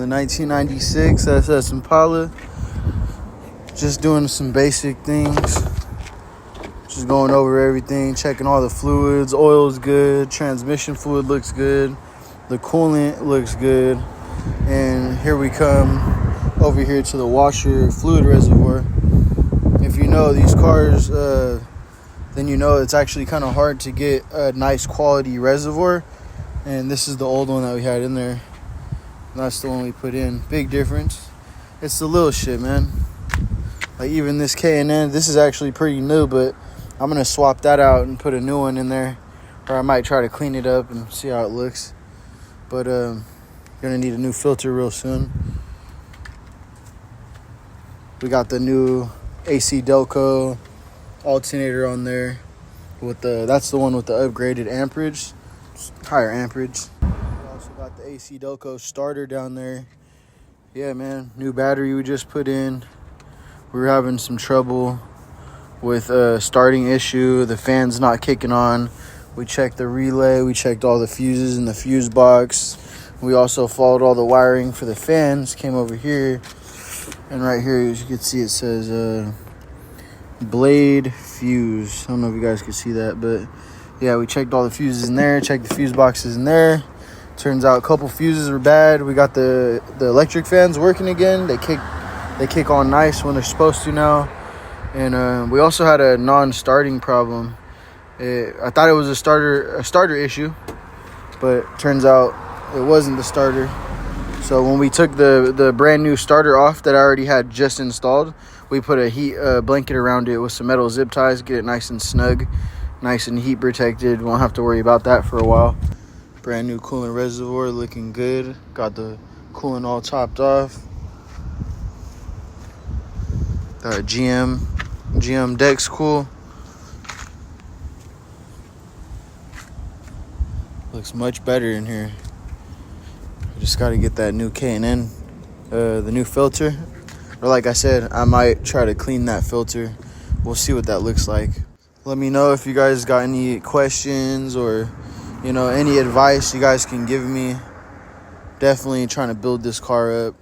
The 1996 SS Impala. Just doing some basic things. Just going over everything, checking all the fluids. Oil's good, transmission fluid looks good, the coolant looks good. And here we come over here to the washer fluid reservoir. If you know these cars, then you know it's actually kind of hard to get a nice quality reservoir. And this is the old one that we had in there. That's the one we put in. Big difference. It's the little shit, man. Like even this K&N, this is actually pretty new, but I'm going to swap that out and put a new one in there. Or I might try to clean it up and see how it looks. But you're going to need a new filter real soon. We got the new AC Delco alternator on there. That's the one with the upgraded amperage. Higher amperage. Got the AC Delco starter down there. Yeah, man, new battery we just put in. We were having some trouble with a starting issue. The fan's not kicking on. We checked the relay. We checked all the fuses in the fuse box. We also followed all the wiring for the fans. Came over here, and right here, as you can see, it says blade fuse. I don't know if you guys can see that, but yeah, we checked all the fuses in there. Checked the fuse boxes in there. Turns out a couple fuses were bad. We got the electric fans working again. They kick on nice when they're supposed to now. And we also had a non-starting problem. I thought it was a starter issue, but turns out it wasn't the starter. So when we took the brand new starter off that I already had just installed, we put a heat blanket around it with some metal zip ties, get it nice and snug, nice and heat protected. Won't have to worry about that for a while. Brand new coolant reservoir, looking good. Got the coolant all topped off. GM deck's cool. Looks much better in here. Just got to get that new K&N, the new filter. Or like I said, I might try to clean that filter. We'll see what that looks like. Let me know if you guys got any questions or any advice you guys can give me. Definitely trying to build this car up.